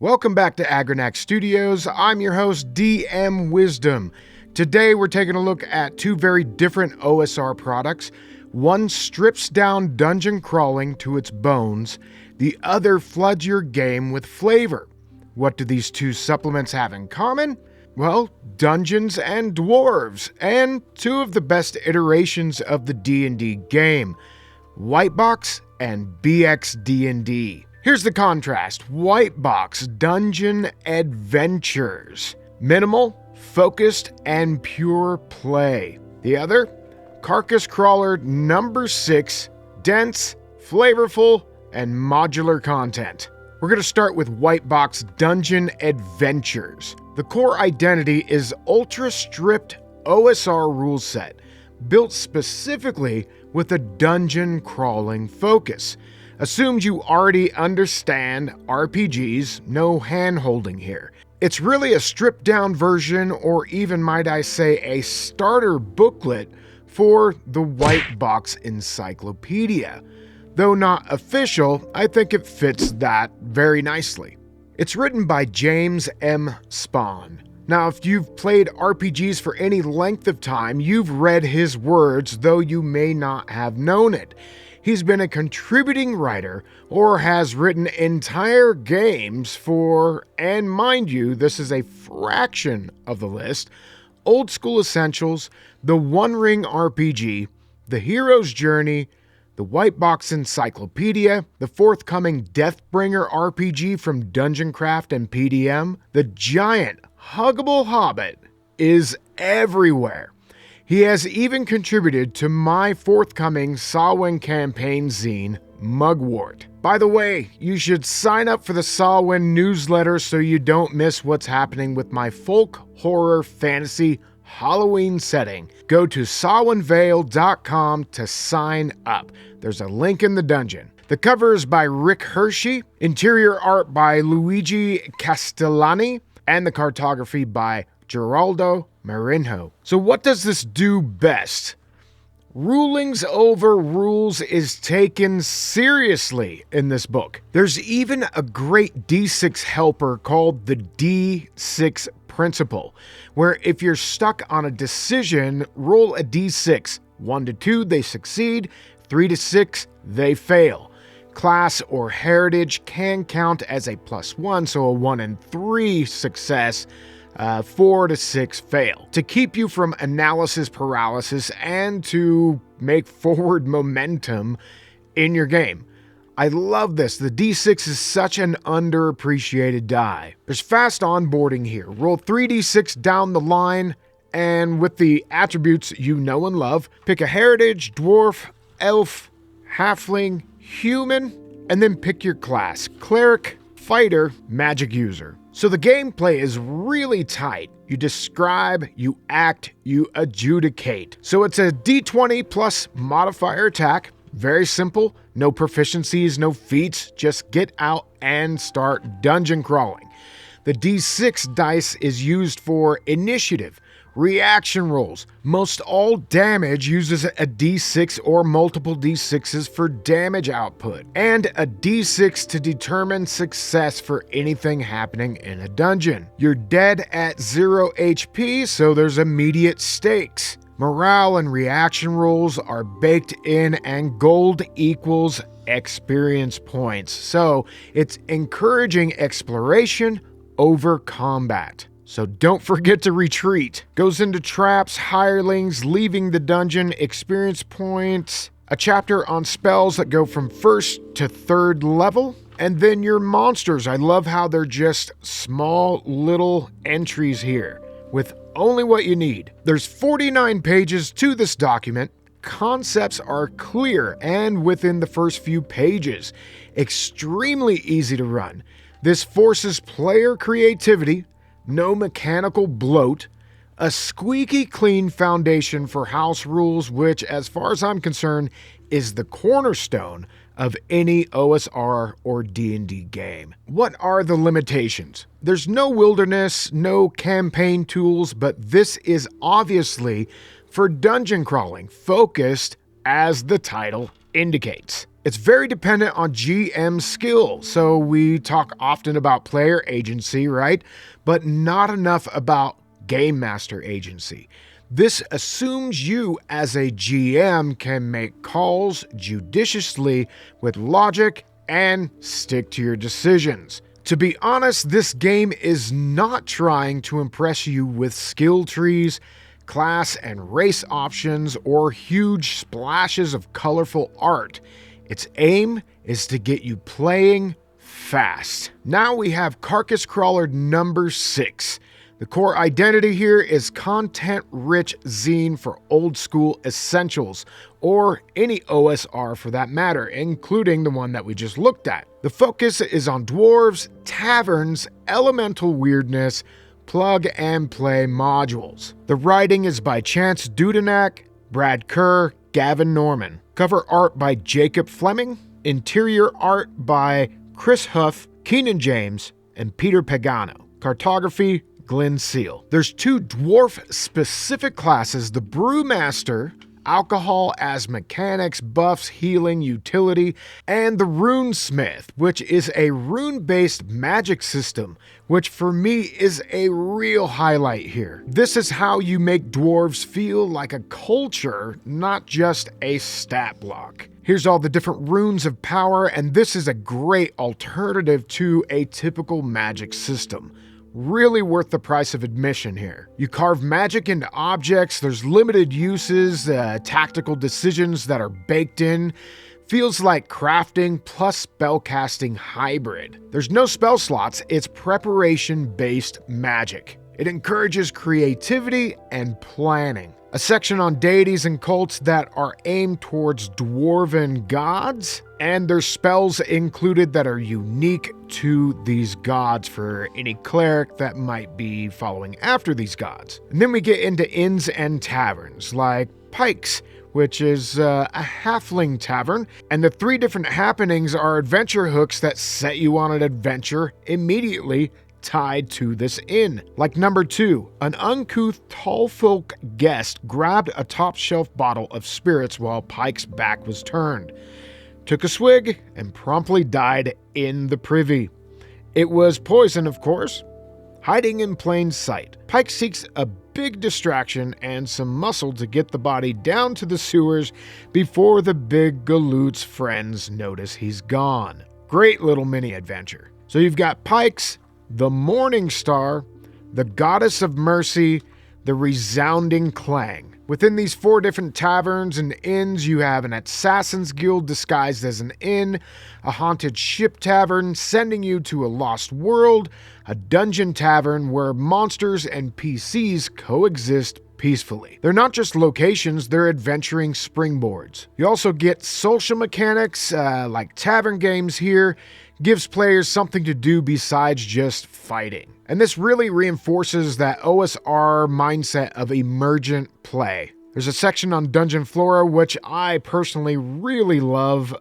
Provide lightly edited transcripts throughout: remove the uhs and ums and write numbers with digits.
Welcome back to Agranak Studios. I'm your host, DM Wisdom. Today we're taking a look at two very different OSR products. One strips down dungeon crawling to its bones. The other floods your game with flavor. What do these two supplements have in common? Well, dungeons and dwarves, and two of the best iterations of the D&D game, Whitebox and BXD&D. Here's the contrast. Whitebox Dungeon Adventures. Minimal, focused, and pure play. The other, Carcass Crawler number 6, dense, flavorful, and modular content. We're going to start with Whitebox Dungeon Adventures. The core identity is ultra-stripped OSR rule set, built specifically with a dungeon crawling focus. Assumed you already understand RPGs, no hand-holding here. It's really a stripped-down version, or even might I say a starter booklet for the Whitebox Encyclopedia. Though not official, I think it fits that very nicely. It's written by James M. Spahn. Now, if you've played RPGs for any length of time, you've read his words, though you may not have known it. He's been a contributing writer or has written entire games for, and mind you, this is a fraction of the list, Old School Essentials, the One Ring RPG, the Hero's Journey, the Whitebox Encyclopedia, the forthcoming Deathbringer RPG from Dungeon Craft and PDM. The giant, huggable hobbit is everywhere. He has even contributed to my forthcoming Samhain campaign zine, Mugwort. By the way, you should sign up for the Samhain newsletter so you don't miss what's happening with my folk, horror, fantasy, Halloween setting. Go to samhainvale.com to sign up. There's a link in the dungeon. The cover is by Rick Hershey, interior art by Luigi Castellani, and the cartography by Geraldo Marinho. So what does this do best? Rulings over rules is taken seriously in this book. There's even a great D6 helper called the D6 principle, where if you're stuck on a decision, roll a D6. 1 to 2, they succeed. 3 to 6, they fail. Class or heritage can count as a +1, so a 1 and 3 success. 4 to 6 fail. To keep you from analysis paralysis and to make forward momentum in your game. I love this. The D6 is such an underappreciated die. There's fast onboarding here. Roll 3d6 down the line, and with the attributes you know and love, pick a heritage, dwarf, elf, halfling, human, and then pick your class. Cleric, fighter, magic user. So the gameplay is really tight. You describe, you act, you adjudicate. So it's a d20 plus modifier attack. Very simple. No proficiencies, no feats. Just get out and start dungeon crawling. The d6 dice is used for initiative, reaction rolls. Most all damage uses a d6 or multiple d6s for damage output, and a d6 to determine success for anything happening in a dungeon. You're dead at 0 HP, so there's immediate stakes. Morale and reaction rolls are baked in, and gold equals experience points. So it's encouraging exploration over combat. So don't forget to retreat. Goes into traps, hirelings, leaving the dungeon, experience points, a chapter on spells that go from 1st to 3rd level, and then your monsters. I love how they're just small little entries here with only what you need. There's 49 pages to this document. Concepts are clear and within the first few pages. Extremely easy to run. This forces player creativity, no mechanical bloat, a squeaky clean foundation for house rules, which, as far as I'm concerned, is the cornerstone of any OSR or D&D game. What are the limitations? There's no wilderness, no campaign tools, but this is obviously for dungeon crawling, focused as the title indicates. It's very dependent on GM skill, so we talk often about player agency, right? But not enough about game master agency. This assumes you as a GM can make calls judiciously with logic and stick to your decisions. To be honest, this game is not trying to impress you with skill trees, class and race options, or huge splashes of colorful art. Its aim is to get you playing fast. Now we have Carcass Crawler number 6. The core identity here is content-rich zine for old school essentials, or any OSR for that matter, including the one that we just looked at. The focus is on dwarves, taverns, elemental weirdness, plug and play modules. The writing is by Chance Dudenak, Brad Kerr, Gavin Norman. Cover art by Jacob Fleming. Interior art by Chris Huff, Keenan James, and Peter Pagano. Cartography, Glenn Seal. There's 2 dwarf-specific classes, the Brewmaster, alcohol as mechanics, buffs, healing, utility, and the Runesmith, which is a rune-based magic system, which for me is a real highlight here. This is how you make dwarves feel like a culture, not just a stat block. Here's all the different runes of power, and this is a great alternative to a typical magic system. Really worth the price of admission here. You carve magic into objects, there's limited uses, tactical decisions that are baked in. Feels like crafting plus spellcasting hybrid. There's no spell slots, it's preparation-based magic. It encourages creativity and planning. A section on deities and cults that are aimed towards dwarven gods, and there's spells included that are unique to these gods for any cleric that might be following after these gods. And then we get into inns and taverns, like Pike's, which is a halfling tavern, and the 3 different happenings are adventure hooks that set you on an adventure immediately tied to this inn. Like number 2, an uncouth tall folk guest grabbed a top shelf bottle of spirits while Pike's back was turned, took a swig, and promptly died in the privy. It was poison, of course. Hiding in plain sight, Pike seeks a big distraction and some muscle to get the body down to the sewers before the big galoot's friends notice he's gone. Great little mini adventure. So you've got Pike's, the Morning Star, the Goddess of Mercy, the Resounding Clang. Within these 4 different taverns and inns, you have an Assassin's Guild disguised as an inn, a haunted ship tavern sending you to a lost world, a dungeon tavern where monsters and PCs coexist peacefully. They're not just locations, they're adventuring springboards. You also get social mechanics like tavern games here, gives players something to do besides just fighting. And this really reinforces that OSR mindset of emergent play. There's a section on Dungeon Flora, which I personally really love.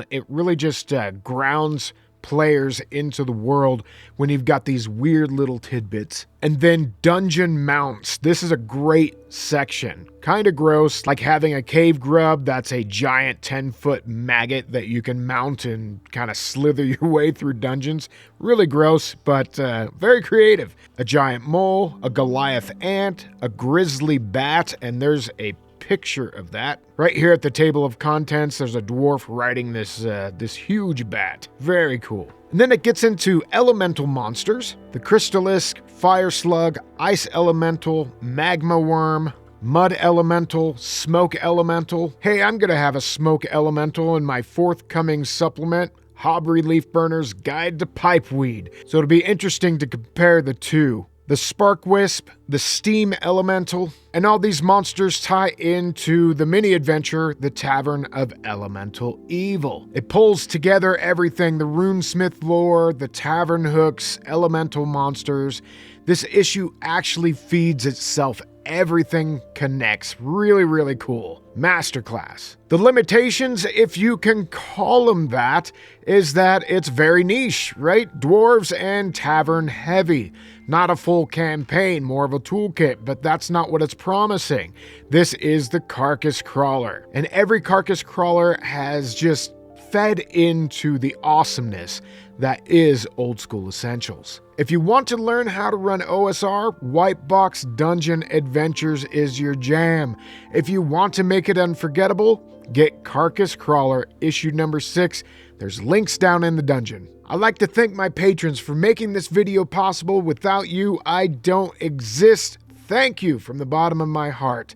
It really just grounds players into the world when you've got these weird little tidbits. And then Dungeon Mounts. This is a great section. Kind of gross, like having a cave grub that's a giant 10-foot maggot that you can mount and kind of slither your way through dungeons. Really gross, but very creative. A giant mole, a Goliath ant, a grizzly bat, and there's a picture of that. Right here at the table of contents, there's a dwarf riding this huge bat. Very cool. And then it gets into elemental monsters. The Crystallisk, Fire Slug, Ice Elemental, Magma Worm, Mud Elemental, Smoke Elemental. Hey, I'm gonna have a Smoke Elemental in my forthcoming supplement, Hobry Leaf Burner's Guide to Pipeweed. So it'll be interesting to compare the 2. The Spark Wisp, the Steam Elemental, and all these monsters tie into the mini-adventure, The Tavern of Elemental Evil. It pulls together everything, the Runesmith lore, the tavern hooks, elemental monsters. This issue actually feeds itself. Everything connects. Really, really cool. Masterclass. The limitations, if you can call them that, is that it's very niche, right? Dwarves and tavern heavy. Not a full campaign, more of a toolkit, but that's not what it's promising. This is the Carcass Crawler. And every Carcass Crawler has just fed into the awesomeness that is Old School Essentials. If you want to learn how to run OSR, Whitebox Dungeon Adventures is your jam. If you want to make it unforgettable, get Carcass Crawler issue number 6. There's links down in the dungeon. I'd like to thank my patrons for making this video possible. Without you, I don't exist. Thank you from the bottom of my heart.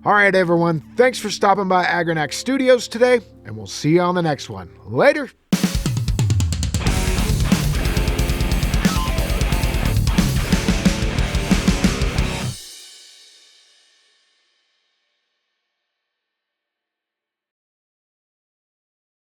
All right, everyone. Thanks for stopping by Agranak Studios today, and we'll see you on the next one. Later.